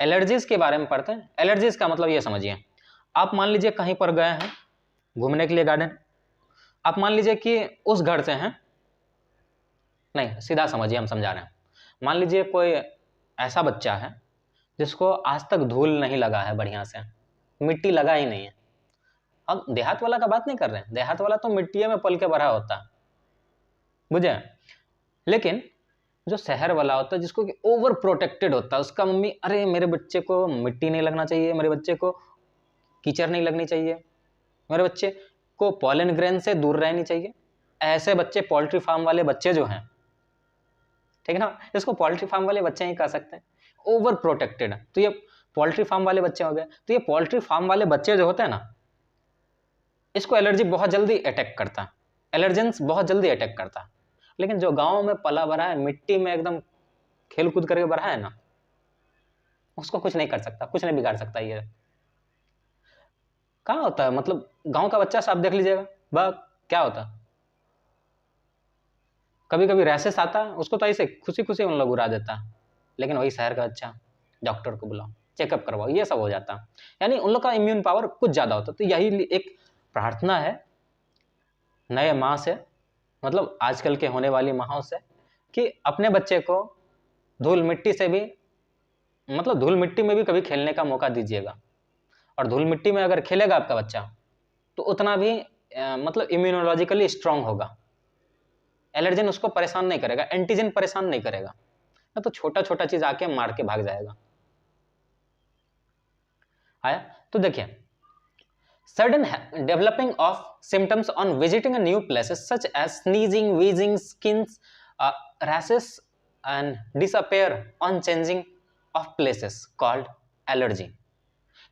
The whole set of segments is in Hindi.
एलर्जीज के बारे में पढ़ते हैं। एलर्जीज का मतलब ये समझिए, आप मान लीजिए कहीं पर गए हैं घूमने के लिए गार्डन, आप मान लीजिए कि उस घर से हैं, नहीं सीधा समझिए, हम समझा रहे हैं। मान लीजिए कोई ऐसा बच्चा है जिसको आज तक धूल नहीं लगा है, बढ़िया से मिट्टी लगा ही नहीं है। अब देहात वाला का बात नहीं कर रहे हैं, देहात वाला तो मिट्टी में पल के भरा होता है, बुझे। लेकिन जो शहर वाला होता है जिसको कि ओवर प्रोटेक्टेड होता है, उसका मम्मी अरे मेरे बच्चे को मिट्टी नहीं लगना चाहिए, मेरे बच्चे को कीचड़ नहीं लगनी चाहिए, मेरे बच्चे को पॉलन ग्रेन से दूर रहनी चाहिए। ऐसे बच्चे पोल्ट्री फार्म वाले बच्चे जो हैं, ठीक है ना, इसको पोल्ट्री फार्म वाले बच्चे ही कह सकते हैं, ओवर प्रोटेक्टेड। तो ये पोल्ट्री फार्म वाले बच्चे हो गए। तो ये पोल्ट्री फार्म वाले बच्चे जो होते हैं ना, इसको एलर्जी बहुत जल्दी अटैक करता है, एलर्जेंस बहुत जल्दी अटैक करता है। लेकिन जो गांव में पला भरा है, मिट्टी में एकदम खेल कूद करके भरा है ना, उसको कुछ नहीं कर सकता, कुछ नहीं बिगाड़ सकता। ये कहाँ होता है, मतलब गांव का बच्चा से आप देख लीजिएगा, वह क्या होता है, कभी कभी रैसेस आता है, उसको तो ऐसे खुशी खुशी उन लोग उड़ा देता है। लेकिन वही शहर का बच्चा, डॉक्टर को बुलाओ, चेकअप करवाओ, ये सब हो जाता है। यानी उन लोग का इम्यून पावर कुछ ज़्यादा होता है। तो यही एक प्रार्थना है नए माँ से, मतलब आजकल के होने वाली माँओं से, कि अपने बच्चे को धूल मिट्टी से भी, मतलब धूल मिट्टी में भी कभी खेलने का मौका दीजिएगा। और धूल मिट्टी में अगर खेलेगा आपका बच्चा तो उतना भी मतलब इम्यूनोलॉजिकली स्ट्रांग होगा, एलर्जन उसको परेशान नहीं करेगा, एंटीजन परेशान नहीं करेगा, ना तो छोटा छोटा चीज आके मार के भाग जाएगा। आया? तो देखिए, sudden developing of symptoms on visiting a new places such as sneezing, wheezing, skins, rashes and disappear on changing of places called allergy।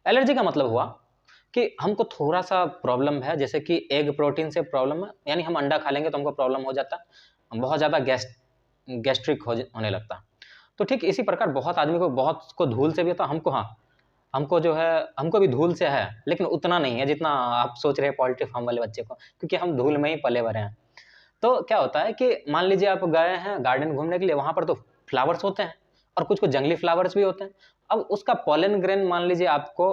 Allergy का मतलब हुआ कि हमको थोड़ा सा प्रॉब्लम है, जैसे कि एग प्रोटीन से प्रॉब्लम है, यानी हम अंडा खा लेंगे तो हमको प्रॉब्लम हो जाता है, बहुत ज़्यादा गैस्ट्रिक होने लगता। तो ठीक इसी प्रकार बहुत आदमी को, बहुत को धूल से भी होता, हमको, हाँ हमको जो है, हमको भी धूल से है, लेकिन उतना नहीं है जितना आप सोच रहे हैं पोल्ट्री फार्म वाले बच्चे को, क्योंकि हम धूल में ही पले भरे हैं। तो क्या होता है कि मान लीजिए आप गए हैं गार्डन घूमने के लिए, वहाँ पर तो फ्लावर्स होते हैं और कुछ कुछ जंगली फ्लावर्स भी होते हैं। अब उसका पॉलन ग्रेन मान लीजिए आपको,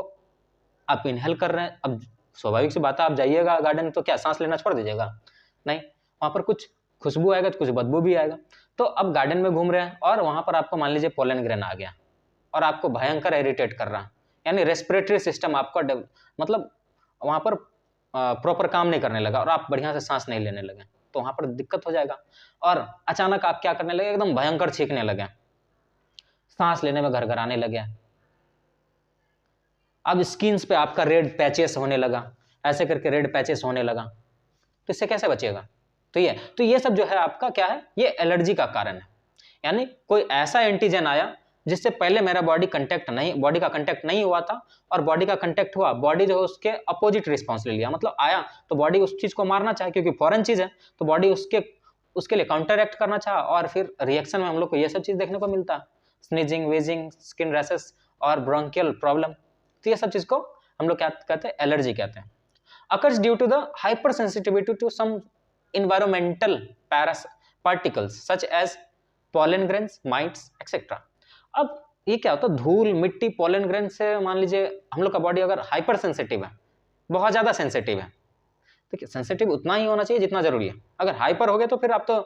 आप इनहेल कर रहे हैं, अब स्वाभाविक सी बात है, आप जाइएगा गार्डन तो क्या सांस लेना छोड़ दीजिएगा? नहीं, वहाँ पर कुछ खुशबू आएगा तो कुछ बदबू भी आएगा। तो अब गार्डन में घूम रहे हैं और वहाँ पर आपको मान लीजिए पॉलन ग्रेन आ गया और आपको भयंकर इरिटेट कर रहा है, यानी रेस्पिरेटरी सिस्टम आपका मतलब वहाँ पर प्रॉपर काम नहीं करने लगा और आप बढ़िया से सांस नहीं लेने लगे, तो वहाँ पर दिक्कत हो जाएगा। और अचानक आप क्या करने लगे, एकदम भयंकर छींकने लगे, सांस लेने में घरघराने लगे, अब स्किन्स पे आपका रेड पैचेस होने लगा, ऐसे करके रेड पैचेस होने लगा, तो इससे कैसे बचेगा? तो ये सब जो है आपका क्या है, ये एलर्जी का कारण है। यानी कोई ऐसा एंटीजन आया जिससे पहले मेरा बॉडी का कंटेक्ट नहीं हुआ था, और बॉडी का कंटेक्ट हुआ, बॉडी जो है उसके अपोजिट रिस्पॉन्स ले लिया, मतलब आया तो बॉडी उस चीज को मारना चाहे, क्योंकि फॉरेन चीज है, तो बॉडी उसके लिए काउंटर एक्ट करना चाहा, और फिर रिएक्शन में हम लोग को ये सब चीज देखने को मिलता है, स्नीजिंग, वेजिंग, स्किन रैशेस और ब्रोंकियल प्रॉब्लम। तो ये सब चीज को हम लोग क्या कहते हैं, एलर्जी कहते हैं। Occurs due to the hypersensitivity to some environmental particles such as pollen grains, mites, etc। अब ये क्या होता है, धूल, मिट्टी, pollen grain से मान लीजिए हम लोग का बॉडी अगर हाइपर सेंसिटिव है, बहुत ज़्यादा सेंसिटिव है, देखिए सेंसिटिव उतना ही होना चाहिए जितना जरूरी है। अगर हाइपर हो गए तो फिर आप तो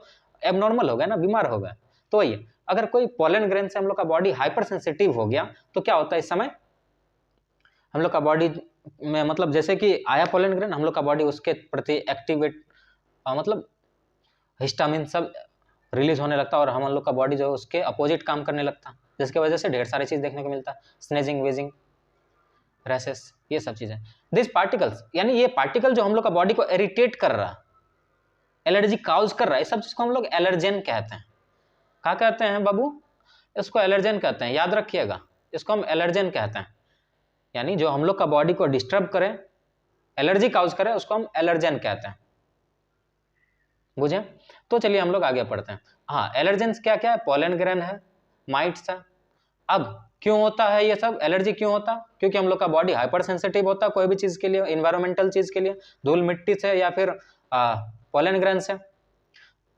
एबनॉर्मल हो गए ना, बीमार हो गए। तो वही, अगर कोई pollen grain से हम लोग का बॉडी हाइपर सेंसिटिव हो गया तो क्या होता है, इस समय हम लोग का बॉडी में, मतलब जैसे कि आया pollen grain, हम लोग का बॉडी उसके प्रति एक्टिवेट, मतलब हिस्टामिन सब रिलीज होने लगता है और हम लोग का बॉडी जो है उसके अपोजिट काम करने लगता है, जिसकी वजह से ढेर सारी चीज देखने को मिलता है, स्नेजिंग, वेजिंग, रैशेस, ये सब चीजें। दिस पार्टिकल्स, यानी ये पार्टिकल जो हम लोग का बॉडी को इरिटेट कर रहा है, एलर्जी काउज कर रहा है, इस सब चीज को हम लोग एलर्जेन कहते हैं। क्या कहते हैं बाबू? इसको एलर्जेन कहते हैं, याद रखिएगा, इसको हम एलर्जेन कहते हैं। यानी जो हम लोग का बॉडी को डिस्टर्ब करे, एलर्जी काउज करे, उसको हम एलर्जेन कहते हैं, बुझे? तो चलिए हम लोग आगे पढ़ते हैं। हाँ, एलर्जेंस क्या क्या है? पॉलन ग्रेन है, माइट्स है। अब क्यों होता है ये सब, एलर्जी क्यों होता है? क्योंकि हम लोग का बॉडी हाइपर सेंसिटिव होता है कोई भी चीज के लिए, इन्वायरमेंटल चीज के लिए, धूल मिट्टी से या फिर पॉलन ग्रेन से,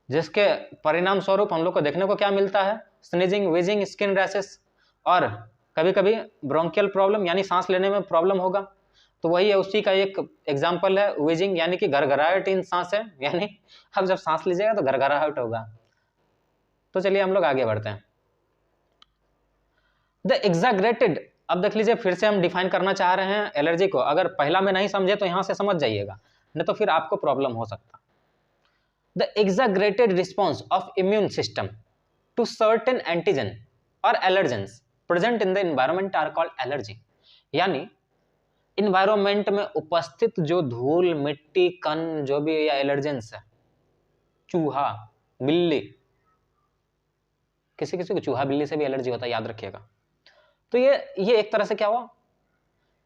जिसके परिणाम स्वरूप हम लोग को देखने को क्या मिलता है, स्नीजिंग, वेजिंग, स्किन रैशेस और कभी कभी ब्रोंकियल प्रॉब्लम यानी सांस लेने में प्रॉब्लम होगा, तो वही है, उसी का एक एग्जाम्पल है व्हीजिंग यानी कि घरघराहट इन सांस है, यानी अब जब सांस लीजिएगा तो घरघराहट होगा। तो चलिए हम लोग आगे बढ़ते हैं। द एग्जैगरेटेड, अब देख लीजिए फिर से हम डिफाइन करना चाह रहे हैं एलर्जी को, अगर पहला में नहीं समझे तो यहां से समझ जाइएगा, नहीं तो फिर आपको प्रॉब्लम हो सकता। The exaggerated response of immune system to certain antigen और allergens present in the environment are called allergy. यानी इन्वायरमेंट में उपस्थित जो धूल मिट्टी कण जो भी या एलर्जेंस है, चूहा बिल्ली, किसी किसी को चूहा बिल्ली से भी एलर्जी होता है, याद रखिएगा। तो ये एक तरह से क्या हुआ,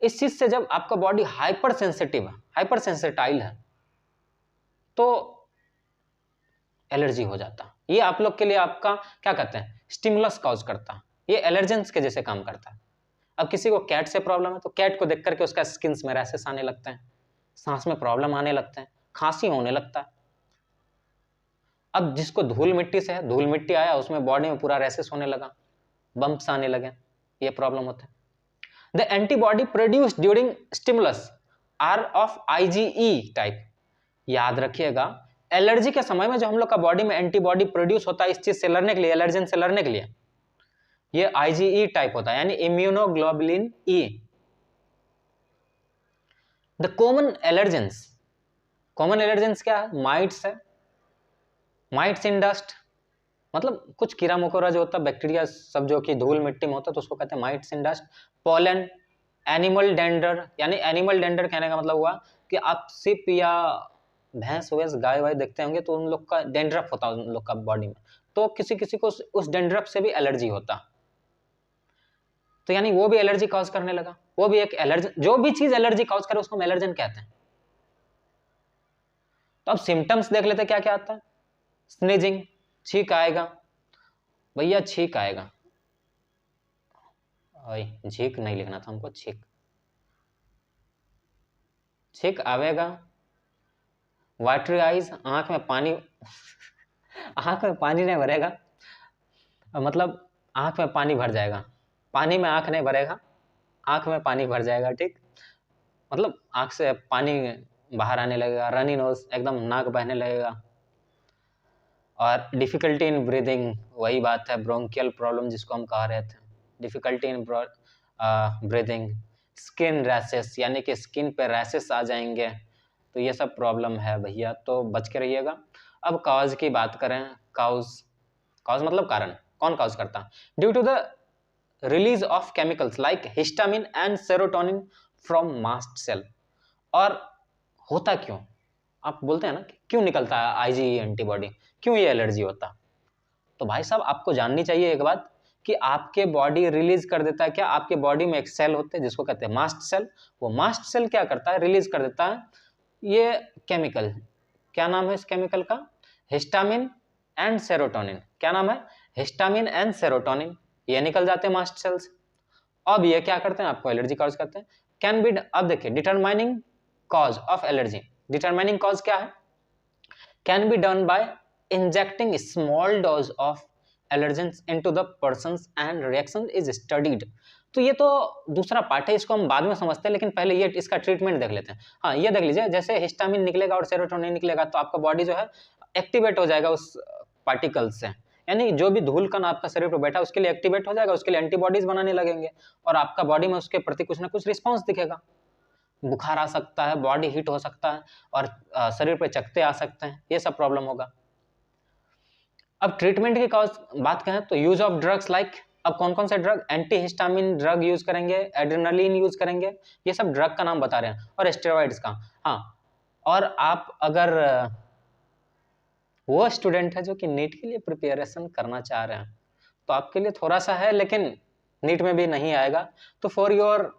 इस चीज से जब आपका बॉडी हाइपर सेंसिटिव है, हाइपर सेंसिटाइल है, तो एलर्जी हो जाता। ये आप लोग के लिए आपका क्या कहते हैं, स्टिमुलस कॉज करता, ये एलर्जेंस के जैसे काम करता है। अब किसी को कैट से प्रॉब्लम है तो कैट को देख करके उसका स्किन में रैशेस आने लगते हैं, सांस में प्रॉब्लम आने लगते हैं, खांसी होने लगता है। अब जिसको धूल मिट्टी से है, धूल मिट्टी आया उसमें बॉडी में पूरा रैशेस होने लगा, बम्प्स आने लगे, ये प्रॉब्लम होता है। The antibody produced during stimulus are of IgE type. याद रखिएगा, एलर्जी के समय में जो हम लोग का बॉडी में एंटीबॉडी प्रोड्यूस होता है इस चीज से लड़ने के लिए, एलर्जन से लड़ने के लिए, ये आईजीई टाइप होता है, यानी immunoglobulin E. The common allergens, common allergens क्या है, माइट्स है, माइट्स इन डस्ट, मतलब कुछ कीड़ा मकोड़ा जो होता है, बैक्टीरिया सब जो कि धूल मिट्टी में होता है तो उसको कहते हैं माइट्स इन डस्ट। पोलन, एनिमल डेंडर, यानी एनिमल डेंडर कहने का मतलब हुआ कि आप सिप या भैंस वैंस गाय वाय देखते होंगे तो उन लोग का डेंड्रफ होता है उन लोग का बॉडी में, तो किसी किसी को उस डेंड्रफ से भी एलर्जी होता, तो यानी वो भी एलर्जी कॉज करने लगा, वो भी एक एलर्जी, जो भी चीज एलर्जी कॉज करे उसको हम एलर्जन कहते हैं। तो अब सिम्टम्स देख लेते क्या क्या आता है, स्नीजिंग, छींक आएगा, भैया छींक आएगा, झीक नहीं लिखना था हमको, छींक, छींक आवेगा। वाटरी आइज, आंख में पानी आंख में पानी नहीं भरेगा, मतलब आंख में पानी भर जाएगा, पानी में आंख नहीं भरेगा, आंख में पानी भर जाएगा, ठीक, मतलब आंख से पानी बाहर आने लगेगा। रनी नोज, एकदम नाक बहने लगेगा। और डिफिकल्टी इन ब्रीदिंग, वही बात है, ब्रोंकियल प्रॉब्लम जिसको हम कह रहे थे, difficulty in breathing. Skin rashes, यानी कि स्किन पे रैशेस आ जाएंगे, तो ये सब प्रॉब्लम है भैया, तो बच के रहिएगा। अब कॉज की बात करें, कॉज, कॉज मतलब कारण, कौन कॉज करता है, due to the release of chemicals like histamine and serotonin from mast cell. और होता क्यों, आप बोलते हैं ना क्यों निकलता है आईजीई एंटीबॉडी, क्यों ये एलर्जी होता, तो भाई साहब आपको जाननी चाहिए एक बात कि आपके बॉडी रिलीज कर देता है क्या, आपके बॉडी में एक सेल होते हैं जिसको कहते हैं मास्ट सेल, वो मास्ट सेल क्या करता है, रिलीज कर देता है ये केमिकल, क्या नाम है इस केमिकल का, हिस्टामिन एंड सेरोटोनिन। क्या नाम है, हिस्टामिन एंड सेरोटोनिन, ये निकल जाते हैं मास्ट सेल्स। अब ये क्या करते हैं, आपको एलर्जी कॉज करते हैं। कैन बी, अब देखिए determining cause of allergy, determining cause क्या है, can be done by injecting small dose of allergens into the persons and reaction is studied. तो ये तो दूसरा पार्ट है, इसको हम बाद में समझते हैं, लेकिन पहले ये इसका ट्रीटमेंट देख लेते हैं। हाँ, ये देख लीजिए, जैसे हिस्टामिन निकलेगा और सेरोटोनिन निकलेगा तो आपका बॉडी जो है एक्टिवेट हो जाएगा उस पार्टिकल्स से, यानी जो भी धूल कण आपका शरीर पर बैठा उसके लिए एक्टिवेट हो जाएगा, उसके लिए एंटीबॉडीज बनाने लगेंगे और आपका बॉडी में उसके प्रति कुछ ना कुछ रिस्पॉन्स दिखेगा। बुखार आ सकता है, बॉडी हीट हो सकता है और शरीर पे चकत्ते आ सकते हैं, ये सब प्रॉब्लम होगा। अब ट्रीटमेंट की बात करें तो यूज ऑफ ड्रग्स लाइक, अब कौन कौन से drug, anti histamine drug use करेंगे, एड्रेनालिन यूज करेंगे, ये सब ड्रग का नाम बता रहे हैं, और स्टेरॉइड्स का। हाँ, और आप अगर वो स्टूडेंट है जो कि नीट के लिए प्रिपरेशन करना चाह रहे हैं तो आपके लिए थोड़ा सा है, लेकिन नीट में भी नहीं आएगा, तो फॉर योर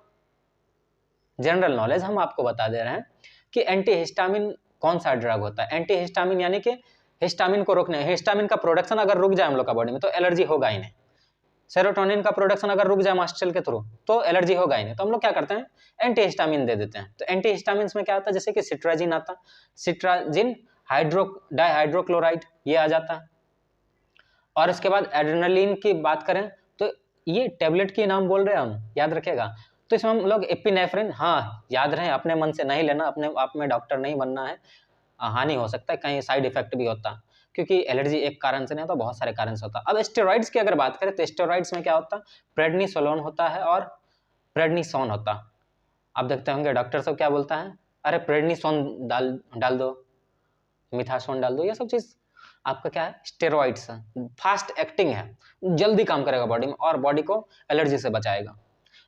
जनरल नॉलेज हम आपको बता दे रहे हैं कि एंटी हिस्टामिन कौन सा ड्रग होता है। एंटी हिस्टामिन यानी कि हिस्टामिन को रोकने, हिस्टामिन का प्रोडक्शन अगर रुक जाए हम लोग का बॉडी में तो एलर्जी होगा ही नहीं। सेरोटोनिन का प्रोडक्शन अगर रुक जाए मास्ट सेल के थ्रू तो एलर्जी होगा ही नहीं, तो हम लोग क्या करते हैं, एंटी हिस्टामिन दे देते हैं। तो एंटी हिस्टामिन में क्या आता है, जैसे कि सिट्राजिन आता, सिट्राजिन डाइहाइड्रोक्लोराइड, ये आ जाता है। और इसके बाद एड्रेनालिन की बात करें तो ये टेबलेट के नाम बोल रहे हैं हम, याद रखिएगा। तो इसमें हम लोग एपिनेफ्रिन, हाँ याद रहे, अपने मन से नहीं लेना, अपने आप में डॉक्टर नहीं बनना है, हानि हो सकता है, कहीं साइड इफेक्ट भी होता है, क्योंकि एलर्जी एक कारण से नहीं होता, बहुत सारे कारण से होता है। अब स्टेरॉइड्स की अगर बात करें तो स्टेरॉइड्स में क्या होता है, प्रेडनिसोलोन होता है और प्रेडनिसोन होता है। आप देखते होंगे डॉक्टर सब क्या बोलता है, अरे प्रेडनिसोन डाल डाल दो, मिथासोन डाल दो, ये सब चीज आपका क्या है, स्टेरॉइड्स है, फास्ट एक्टिंग है, जल्दी काम करेगा बॉडी में और बॉडी को एलर्जी से बचाएगा।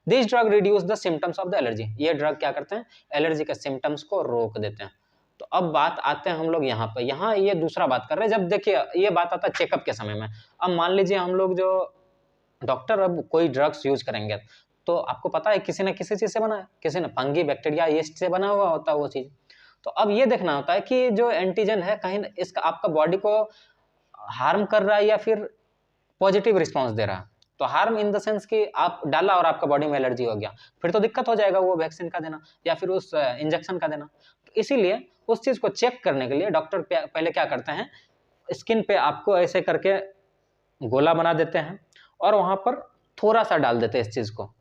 This drug reduce the symptoms of the allergy, ये ड्रग क्या करते हैं, एलर्जी के सिम्टम्स को रोक देते हैं। तो अब बात आते हैं हम लोग यहाँ पर, यहाँ ये दूसरा बात कर रहे हैं, जब देखिए ये बात आता है चेकअप के समय में। अब मान लीजिए हम लोग जो डॉक्टर अब कोई ड्रग्स यूज करेंगे, तो आपको पता है किसी न किसी चीज से बना है, किसी ने फंगी बैक्टीरिया यीस्ट से बना हुआ होता है वो चीज। तो अब ये देखना होता है कि जो एंटीजन है कहीं इसका आपका बॉडी को हार्म कर रहा है या फिर पॉजिटिव रिस्पॉन्स दे रहा है। तो हार्म इन द सेंस कि आप डाला और आपका बॉडी में एलर्जी हो गया, फिर तो दिक्कत हो जाएगा वो वैक्सीन का देना या फिर उस इंजेक्शन का देना। तो इसीलिए उस चीज को चेक करने के लिए डॉक्टर पहले क्या करते हैं, स्किन पे आपको ऐसे करके गोला बना देते हैं और वहां पर थोड़ा सा डाल देते हैं इस चीज को,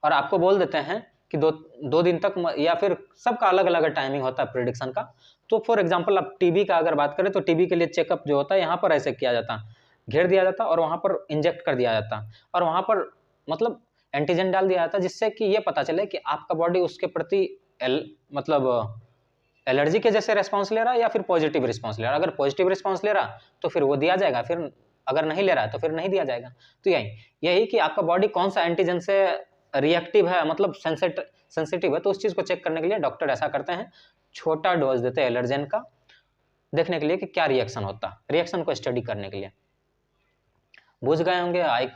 और आपको बोल देते हैं कि दो दिन तक, या फिर सबका अलग अलग टाइमिंग होता है प्रिडिक्शन का। तो फॉर एग्जांपल आप टीबी का अगर बात करें तो टीबी के लिए चेकअप जो होता है यहाँ पर ऐसे किया जाता है, घेर दिया जाता और वहां पर इंजेक्ट कर दिया जाता और वहां पर मतलब एंटीजन डाल दिया जाता, जिससे कि ये पता चले कि आपका बॉडी उसके प्रति मतलब एलर्जी के जैसे रिस्पॉन्स ले रहा है या फिर पॉजिटिव रिस्पॉन्स ले रहा है। अगर पॉजिटिव रिस्पॉन्स ले रहा तो फिर वो दिया जाएगा, फिर अगर नहीं ले रहा है तो फिर नहीं दिया जाएगा। तो यही कि आपका बॉडी कौन सा एंटीजन से रिएक्टिव है, मतलब सेंसिटिव है, तो उस चीज को चेक करने के लिए डॉक्टर ऐसा करते हैं, छोटा डोज देते हैं एलर्जेन का, देखने के लिए कि क्या रिएक्शन होता है, रिएक्शन को स्टडी करने के लिए। बुझ गए होंगे आई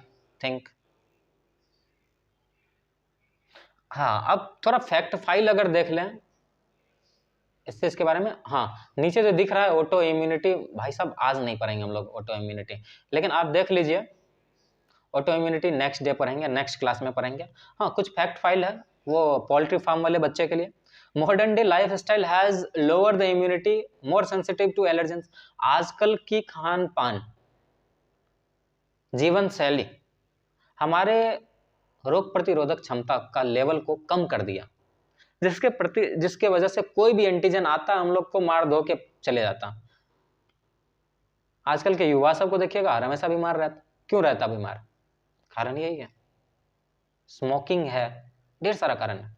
थिंक। हाँ, अब थोड़ा फैक्ट फाइल अगर देख लें इस चीज के बारे में। हाँ, नीचे जो दिख रहा है ऑटो इम्यूनिटी, भाई साहब आज नहीं पढ़ेंगे हम लोग ऑटो इम्यूनिटी, लेकिन आप देख लीजिए ऑटो इम्यूनिटी नेक्स्ट डे पढ़ेंगे, नेक्स्ट क्लास में पढ़ेंगे। हाँ, कुछ फैक्ट फाइल है वो पोल्ट्री फार्म वाले बच्चे के लिए। Modern day lifestyle has lower the immunity, more sensitive to allergens. आजकल की खान पान, जीवन शैली हमारे रोग प्रतिरोधक क्षमता का लेवल को कम कर दिया, जिसके वजह से कोई भी एंटीजन आता हम लोग को मार धो के चले जाता। आजकल के युवा सब को देखिएगा हर हमेशा बीमार रहता, क्यों रहता बीमार, कारण यही है, स्मोकिंग है, ढेर सारा कारण है,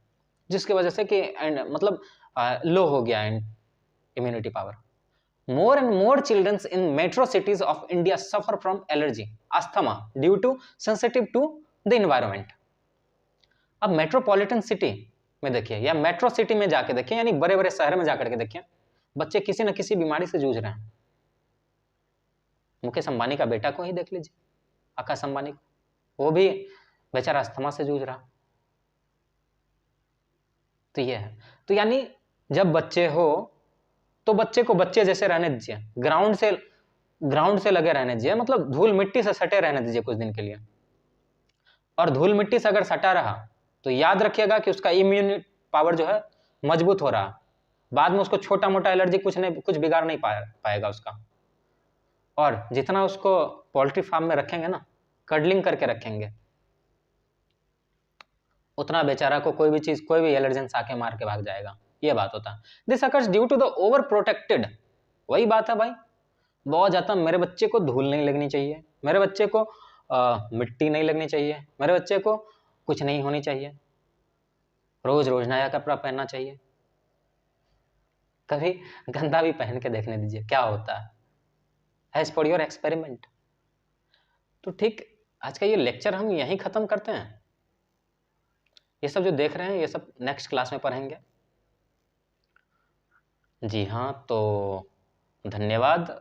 जिसकी वजह से कि मतलब लो हो गया immunity power. More and more childrens in metro cities of India suffer from allergy asthma due to sensitive to the environment. अब मेट्रोपॉलिटन सिटी में देखिए या मेट्रो सिटी में जाके देखिए, यानी बड़े बड़े शहर में जाकर के देखिए, बच्चे किसी न किसी बीमारी से जूझ रहे हैं। मुकेश अंबानी का बेटा को ही देख लीजिए, आकाश अंबानी को, वो भी बेचारा अस्थमा से जूझ रहा। तो ये है, तो यानी जब बच्चे हो तो बच्चे को बच्चे जैसे रहने दीजिए, ग्राउंड से लगे रहने दीजिए, मतलब धूल मिट्टी से सटे रहने दीजिए कुछ दिन के लिए। और धूल मिट्टी से अगर सटा रहा तो याद रखिएगा कि उसका इम्यून पावर जो है मजबूत हो रहा, बाद में उसको छोटा मोटा एलर्जी कुछ बिगाड़ नहीं पाएगा उसका। और जितना उसको पोल्ट्री फार्म में रखेंगे ना, कडलिंग करके रखेंगे, उतना बेचारा को कोई भी चीज, कोई भी एलर्जेंस आके मार के भाग जाएगा। ये बात होता है। This occurs due to the over protected, वही बात है भाई, बहुत ज्यादा मेरे बच्चे को धूल नहीं लगनी चाहिए, मेरे बच्चे को मिट्टी नहीं लगनी चाहिए, मेरे बच्चे को कुछ नहीं होनी चाहिए, रोज रोज नया कपड़ा पहनना चाहिए, कभी गंदा भी पहन के देखने दीजिए क्या होता है, एज फॉर योर एक्सपेरिमेंट। तो ठीक, आज का ये लेक्चर हम यहीं खत्म करते हैं। ये सब जो देख रहे हैं ये सब नेक्स्ट क्लास में पढ़ेंगे। जी हाँ, तो धन्यवाद,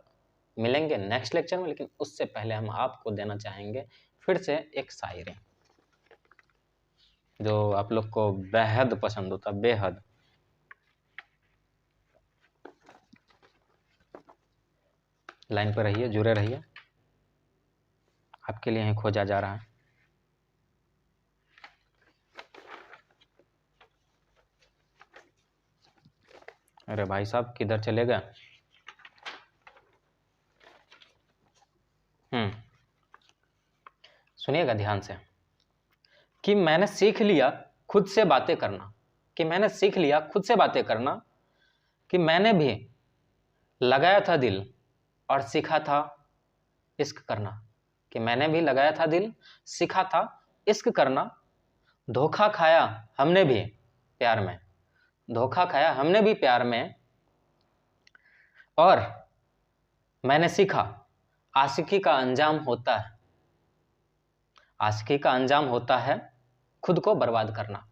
मिलेंगे नेक्स्ट लेक्चर में। लेकिन उससे पहले हम आपको देना चाहेंगे फिर से एक शायरी जो आप लोग को बेहद पसंद होता, बेहद। लाइन पर रहिए, जुड़े रहिए, आपके लिए ही खोजा जा रहा है। अरे भाई साहब किधर चले गए? सुनिए। सुनिएगा ध्यान से, कि मैंने सीख लिया खुद से बातें करना, कि मैंने सीख लिया खुद से बातें करना, कि मैंने भी लगाया था दिल और सीखा था इश्क करना, कि मैंने भी लगाया था दिल, सीखा था इश्क करना, धोखा खाया हमने भी प्यार में, धोखा खाया हमने भी प्यार में, और मैंने सीखा आशिकी का अंजाम होता है, आशिकी का अंजाम होता है खुद को बर्बाद करना।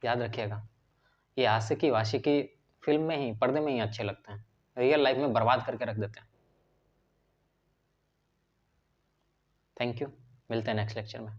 याद रखिएगा, ये आशिकी वाशिकी फिल्म में ही, पर्दे में ही अच्छे लगते हैं, रियल लाइफ में बर्बाद करके रख देते हैं। थैंक यू, मिलते हैं नेक्स्ट लेक्चर में।